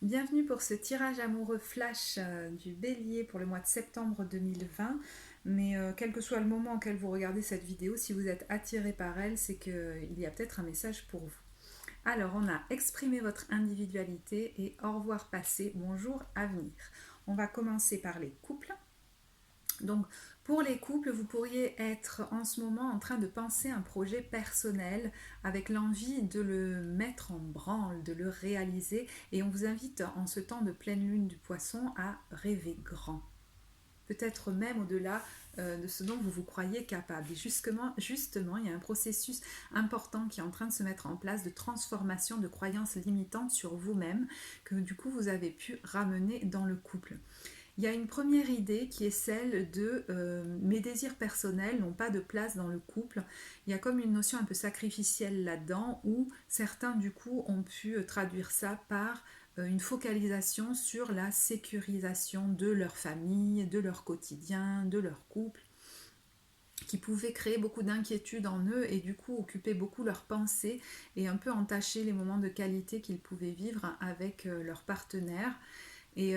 Bienvenue pour ce tirage amoureux flash du Bélier pour le mois de septembre 2020. Mais quel que soit le moment auquel vous regardez cette vidéo, si vous êtes attiré par elle, c'est qu'il y a peut-être un message pour vous. Alors, on a exprimé votre individualité et au revoir passé, bonjour avenir. On va commencer par les couples. Donc, pour les couples, vous pourriez être en ce moment en train de penser un projet personnel avec l'envie de le mettre en branle, de le réaliser. Et on vous invite en ce temps de pleine lune du poisson à rêver grand. Peut-être même au-delà de ce dont vous vous croyez capable. Et justement, il y a un processus important qui est en train de se mettre en place de transformation de croyances limitantes sur vous-même que du coup vous avez pu ramener dans le couple. Il y a une première idée qui est celle de mes désirs personnels n'ont pas de place dans le couple. Il y a comme une notion un peu sacrificielle là-dedans où certains du coup ont pu traduire ça par une focalisation sur la sécurisation de leur famille, de leur quotidien, de leur couple qui pouvait créer beaucoup d'inquiétude en eux et du coup occuper beaucoup leurs pensées et un peu entacher les moments de qualité qu'ils pouvaient vivre avec leur partenaire. Et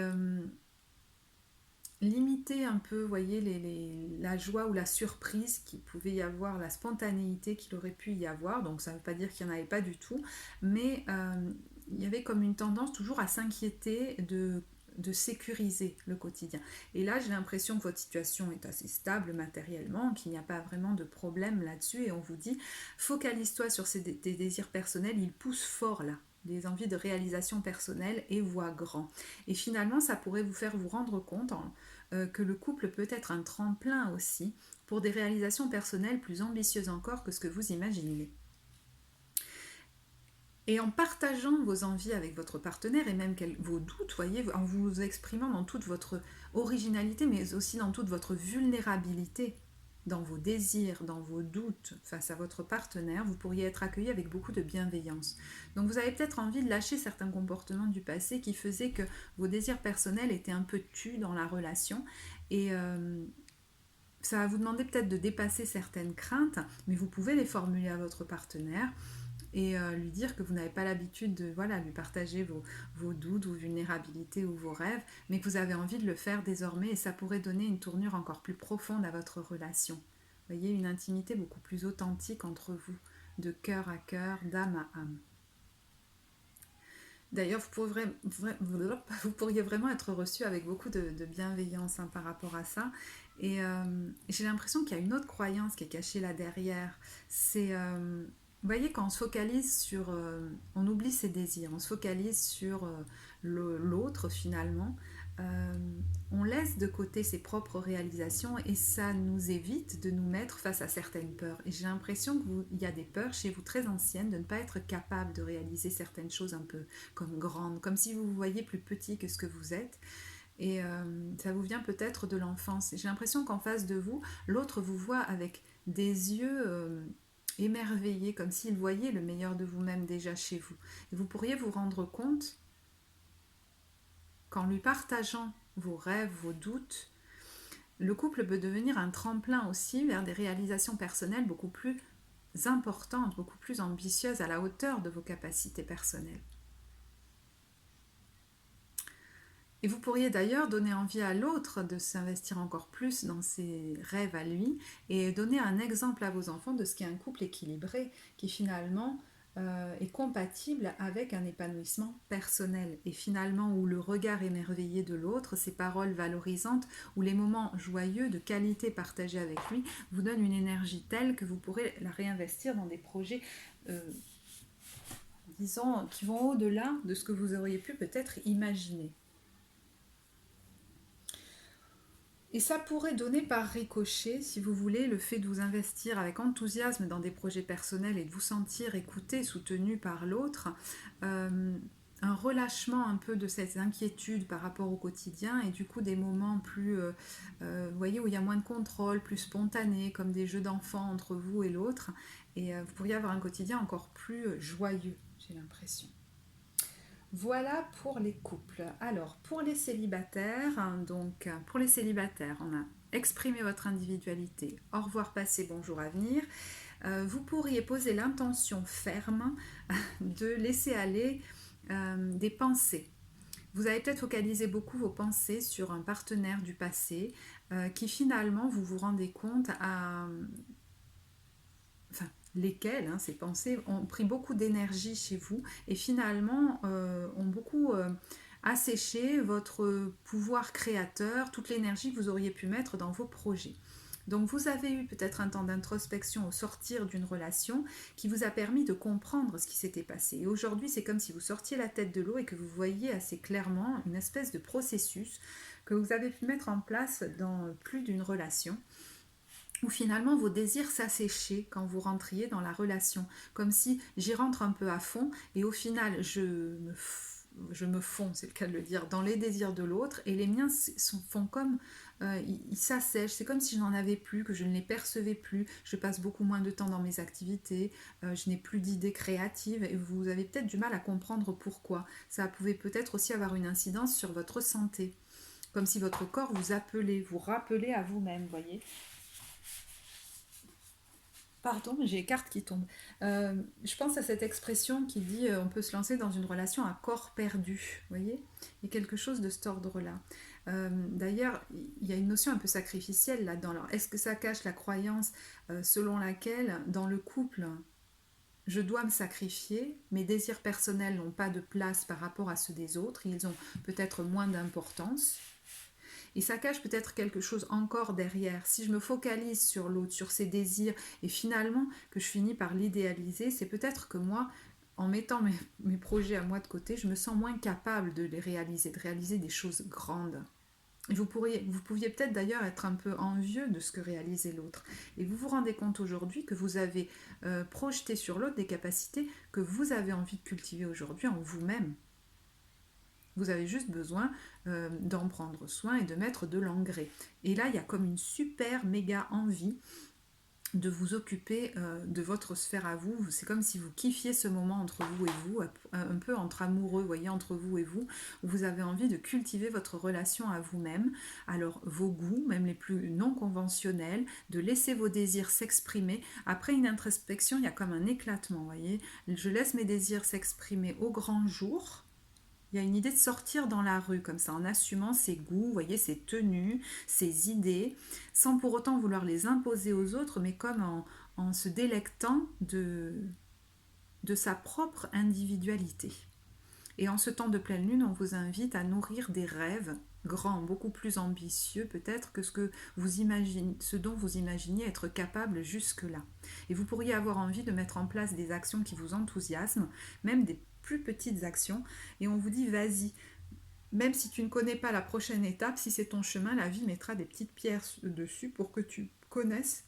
limiter un peu, voyez, la joie ou la surprise qu'il pouvait y avoir, la spontanéité qu'il aurait pu y avoir. Donc ça ne veut pas dire qu'il n'y en avait pas du tout, mais il y avait comme une tendance toujours à s'inquiéter de sécuriser le quotidien. Et là, j'ai l'impression que votre situation est assez stable matériellement, qu'il n'y a pas vraiment de problème là-dessus, et on vous dit, focalise-toi sur tes désirs personnels, ils poussent fort là, des envies de réalisation personnelle et voient grand. Et finalement, ça pourrait vous faire vous rendre compte que le couple peut être un tremplin aussi pour des réalisations personnelles plus ambitieuses encore que ce que vous imaginez. Et en partageant vos envies avec votre partenaire et même vos doutes, voyez, en vous exprimant dans toute votre originalité, mais aussi dans toute votre vulnérabilité, dans vos désirs, dans vos doutes face à votre partenaire, vous pourriez être accueilli avec beaucoup de bienveillance. Donc vous avez peut-être envie de lâcher certains comportements du passé qui faisaient que vos désirs personnels étaient un peu tus dans la relation et ça va vous demander peut-être de dépasser certaines craintes, mais vous pouvez les formuler à votre partenaire et lui dire que vous n'avez pas l'habitude de lui partager vos doutes, vos vulnérabilités ou vos rêves, mais que vous avez envie de le faire désormais et ça pourrait donner une tournure encore plus profonde à votre relation. Vous voyez, une intimité beaucoup plus authentique entre vous, de cœur à cœur, d'âme à âme. D'ailleurs, vous pourriez vraiment être reçu avec beaucoup de bienveillance par rapport à ça. Et j'ai l'impression qu'il y a une autre croyance qui est cachée là derrière. C'est, vous voyez, quand on se focalise sur... on oublie ses désirs, on se focalise sur l'autre finalement. euh, on laisse de côté ses propres réalisations et ça nous évite de nous mettre face à certaines peurs. Et j'ai l'impression qu'il y a des peurs chez vous très anciennes de ne pas être capable de réaliser certaines choses un peu comme grandes, comme si vous vous voyez plus petit que ce que vous êtes. Et ça vous vient peut-être de l'enfance. Et j'ai l'impression qu'en face de vous, l'autre vous voit avec des yeux émerveillés, comme s'il voyait le meilleur de vous-même déjà chez vous. Et vous pourriez vous rendre compte qu'en lui partageant vos rêves, vos doutes, le couple peut devenir un tremplin aussi vers des réalisations personnelles beaucoup plus importantes, beaucoup plus ambitieuses, à la hauteur de vos capacités personnelles. Et vous pourriez d'ailleurs donner envie à l'autre de s'investir encore plus dans ses rêves à lui et donner un exemple à vos enfants de ce qu'est un couple équilibré qui finalement est compatible avec un épanouissement personnel. Et finalement où le regard émerveillé de l'autre, ses paroles valorisantes ou les moments joyeux de qualité partagés avec lui vous donnent une énergie telle que vous pourrez la réinvestir dans des projets disons, qui vont au-delà de ce que vous auriez pu peut-être imaginer. Et ça pourrait donner par ricochet, si vous voulez, le fait de vous investir avec enthousiasme dans des projets personnels et de vous sentir écouté, soutenu par l'autre, un relâchement un peu de cette inquiétude par rapport au quotidien et du coup des moments plus, vous voyez, où il y a moins de contrôle, plus spontané, comme des jeux d'enfants entre vous et l'autre. Et vous pourriez avoir un quotidien encore plus joyeux, j'ai l'impression. Voilà pour les couples. Alors, pour les célibataires, pour les célibataires, on a exprimé votre individualité, au revoir passé, bonjour avenir. Vous pourriez poser l'intention ferme de laisser aller des pensées Vous avez peut-être focalisé beaucoup vos pensées sur un partenaire du passé qui finalement, vous vous rendez compte, enfin, lesquels, hein, ces pensées, ont pris beaucoup d'énergie chez vous et finalement ont beaucoup asséché votre pouvoir créateur, toute l'énergie que vous auriez pu mettre dans vos projets. Donc vous avez eu peut-être un temps d'introspection au sortir d'une relation qui vous a permis de comprendre ce qui s'était passé. Et aujourd'hui, c'est comme si vous sortiez la tête de l'eau et que vous voyiez assez clairement une espèce de processus que vous avez pu mettre en place dans plus d'une relation où finalement vos désirs s'asséchaient quand vous rentriez dans la relation, comme si j'y rentre un peu à fond et au final je me fonds, c'est le cas de le dire, dans les désirs de l'autre et les miens font comme, ils s'assèchent, c'est comme si je n'en avais plus, que je ne les percevais plus, je passe beaucoup moins de temps dans mes activités, je n'ai plus d'idées créatives et vous avez peut-être du mal à comprendre pourquoi. Ça pouvait peut-être aussi avoir une incidence sur votre santé, comme si votre corps vous appelait, vous rappelait à vous-même, vous voyez. Pardon, j'ai les cartes qui tombent. Je pense à cette expression qui dit on peut se lancer dans une relation à corps perdu. Vous voyez. Il y a quelque chose de cet ordre-là. D'ailleurs, il y a une notion un peu sacrificielle là-dedans. Alors, est-ce que ça cache la croyance selon laquelle, dans le couple, je dois me sacrifier, mes désirs personnels n'ont pas de place par rapport à ceux des autres, ils ont peut-être moins d'importance. Et ça cache peut-être quelque chose encore derrière. Si je me focalise sur l'autre, sur ses désirs, et finalement que je finis par l'idéaliser, c'est peut-être que moi, en mettant mes projets à moi de côté, je me sens moins capable de les réaliser, de réaliser des choses grandes. Et vous pouviez peut-être d'ailleurs être un peu envieux de ce que réalisait l'autre. Et vous vous rendez compte aujourd'hui que vous avez projeté sur l'autre des capacités que vous avez envie de cultiver aujourd'hui en vous-même. Vous avez juste besoin d'en prendre soin et de mettre de l'engrais. Et là, il y a comme une super méga envie de vous occuper de votre sphère à vous. C'est comme si vous kiffiez ce moment entre vous et vous, un peu entre amoureux, vous voyez, entre vous et vous, où vous avez envie de cultiver votre relation à vous-même. Alors, vos goûts, même les plus non conventionnels, de laisser vos désirs s'exprimer. Après une introspection, il y a comme un éclatement, vous voyez. Je laisse mes désirs s'exprimer au grand jour. Il y a une idée de sortir dans la rue comme ça, en assumant ses goûts, vous voyez, ses tenues, ses idées, sans pour autant vouloir les imposer aux autres, mais comme en se délectant de sa propre individualité. Et en ce temps de pleine lune, on vous invite à nourrir des rêves grands, beaucoup plus ambitieux peut-être que ce dont vous imaginiez être capable jusque-là. Et vous pourriez avoir envie de mettre en place des actions qui vous enthousiasment, même des plus petites actions, et on vous dit vas-y, même si tu ne connais pas la prochaine étape, si c'est ton chemin, la vie mettra des petites pierres dessus pour que tu connaisses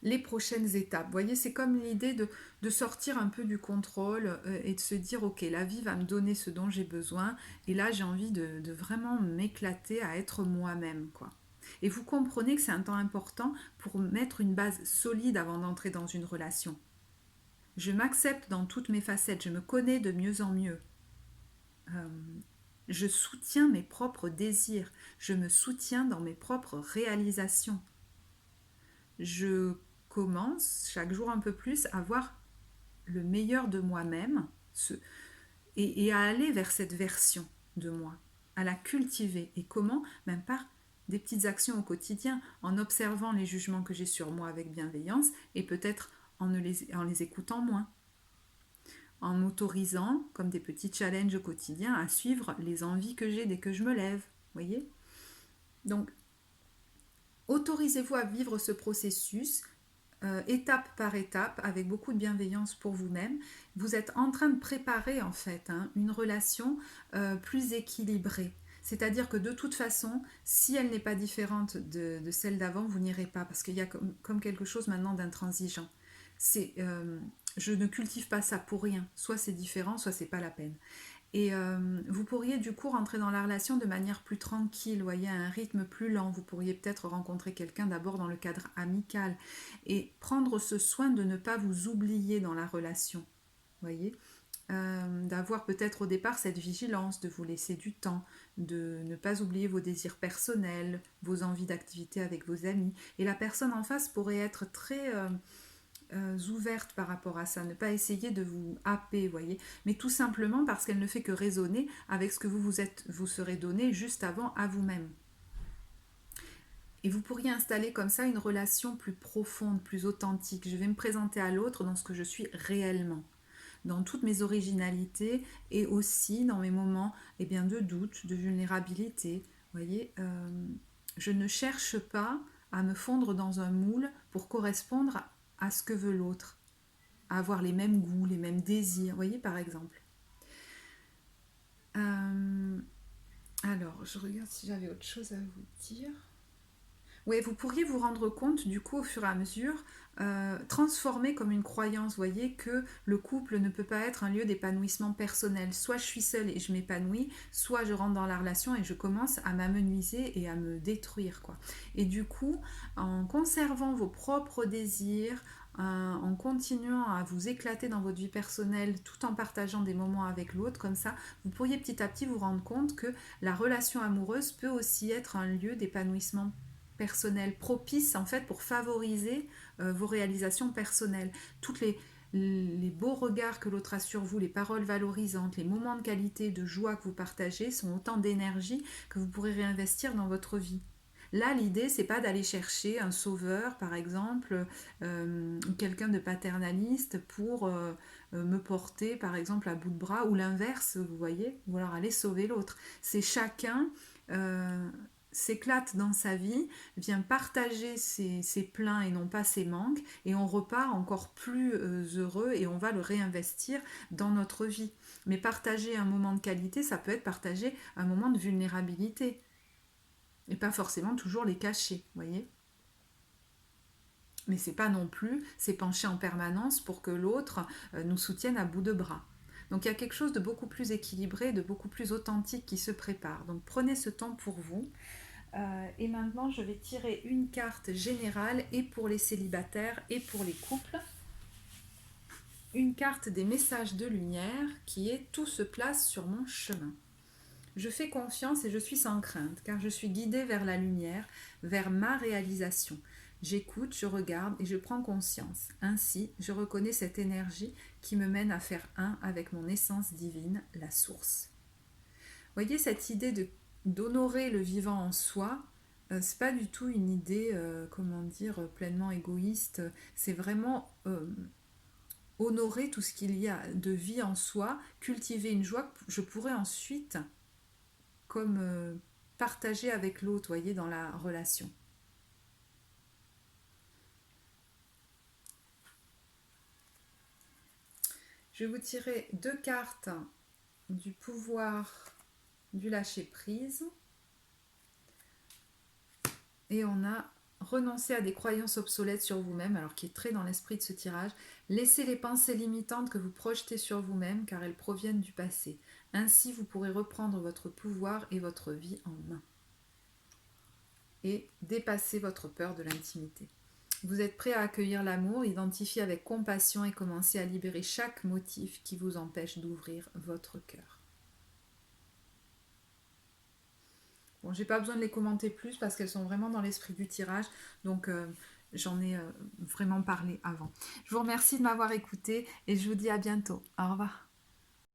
les prochaines étapes. Vous voyez, c'est comme l'idée de sortir un peu du contrôle et de se dire, ok, la vie va me donner ce dont j'ai besoin, et là j'ai envie de vraiment m'éclater à être moi-même, quoi. Et vous comprenez que c'est un temps important pour mettre une base solide avant d'entrer dans une relation. Je m'accepte dans toutes mes facettes, je me connais de mieux en mieux. Euh, je soutiens mes propres désirs, je me soutiens dans mes propres réalisations. Je commence chaque jour un peu plus à voir le meilleur de moi-même et à aller vers cette version de moi, à la cultiver. Et comment? Même par des petites actions au quotidien, en observant les jugements que j'ai sur moi avec bienveillance et peut-être en les écoutant moins, en m'autorisant, comme des petits challenges au quotidien, à suivre les envies que j'ai dès que je me lève. Vous voyez? Donc, autorisez-vous à vivre ce processus étape par étape, avec beaucoup de bienveillance pour vous-même. Vous êtes en train de préparer en fait une relation plus équilibrée. C'est-à-dire que de toute façon, si elle n'est pas différente de celle d'avant, vous n'irez pas, parce qu'il y a comme quelque chose maintenant d'intransigeant. C'est, je ne cultive pas ça pour rien. Soit c'est différent, soit c'est pas la peine. Et vous pourriez du coup rentrer dans la relation de manière plus tranquille, voyez, à un rythme plus lent. Vous pourriez peut-être rencontrer quelqu'un d'abord dans le cadre amical et prendre ce soin de ne pas vous oublier dans la relation, voyez. D'avoir peut-être au départ cette vigilance, de vous laisser du temps, de ne pas oublier vos désirs personnels, vos envies d'activité avec vos amis. Et la personne en face pourrait être très ouvertes par rapport à ça, ne pas essayer de vous happer, voyez, mais tout simplement parce qu'elle ne fait que résonner avec ce que vous serez donné juste avant à vous-même. Et vous pourriez installer comme ça une relation plus profonde, plus authentique. Je vais me présenter à l'autre dans ce que je suis réellement, dans toutes mes originalités et aussi dans mes moments de doute, de vulnérabilité. Vous voyez, je ne cherche pas à me fondre dans un moule pour correspondre à ce que veut l'autre, à avoir les mêmes goûts, les mêmes désirs. Vous voyez, par exemple. Alors, je regarde si j'avais autre chose à vous dire. Oui, vous pourriez vous rendre compte du coup au fur et à mesure, transformer comme une croyance, voyez, que le couple ne peut pas être un lieu d'épanouissement personnel. Soit je suis seule et je m'épanouis, soit je rentre dans la relation et je commence à m'amenuiser et à me détruire, quoi. Et du coup, en conservant vos propres désirs, en continuant à vous éclater dans votre vie personnelle tout en partageant des moments avec l'autre, comme ça, vous pourriez petit à petit vous rendre compte que la relation amoureuse peut aussi être un lieu d'épanouissement personnel propice en fait pour favoriser vos réalisations personnelles. Toutes les beaux regards que l'autre a sur vous, les paroles valorisantes, les moments de qualité, de joie que vous partagez sont autant d'énergie que vous pourrez réinvestir dans votre vie. Là, l'idée, c'est pas d'aller chercher un sauveur, par exemple, quelqu'un de paternaliste pour me porter, par exemple, à bout de bras, ou l'inverse, vous voyez, ou alors aller sauver l'autre. C'est chacun s'éclate dans sa vie, vient partager ses pleins et non pas ses manques, et on repart encore plus heureux et on va le réinvestir dans notre vie. Mais partager un moment de qualité, ça peut être partager un moment de vulnérabilité, et pas forcément toujours les cacher, voyez. Mais c'est pas non plus s'épancher en permanence pour que l'autre nous soutienne à bout de bras. Donc il y a quelque chose de beaucoup plus équilibré, de beaucoup plus authentique qui se prépare. Donc prenez ce temps pour vous. Et maintenant, je vais tirer une carte générale et pour les célibataires et pour les couples. Une carte des messages de lumière qui est « Tout se place sur mon chemin ». Je fais confiance et je suis sans crainte, car je suis guidée vers la lumière, vers ma réalisation. J'écoute, je regarde et je prends conscience. Ainsi, je reconnais cette énergie qui me mène à faire un avec mon essence divine, la source. Voyez cette idée d'honorer le vivant en soi, c'est pas du tout une idée, pleinement égoïste. C'est vraiment honorer tout ce qu'il y a de vie en soi, cultiver une joie que je pourrais ensuite partager avec l'autre, voyez, dans la relation. Je vais vous tirer 2 cartes du pouvoir du lâcher-prise. Et on a renoncé à des croyances obsolètes sur vous-même, alors qui est très dans l'esprit de ce tirage. Laissez les pensées limitantes que vous projetez sur vous-même, car elles proviennent du passé. Ainsi, vous pourrez reprendre votre pouvoir et votre vie en main. Et dépasser votre peur de l'intimité. Vous êtes prêt à accueillir l'amour, identifier avec compassion et commencer à libérer chaque motif qui vous empêche d'ouvrir votre cœur. Bon, j'ai pas besoin de les commenter plus parce qu'elles sont vraiment dans l'esprit du tirage, donc j'en ai vraiment parlé avant. Je vous remercie de m'avoir écouté et je vous dis à bientôt. Au revoir.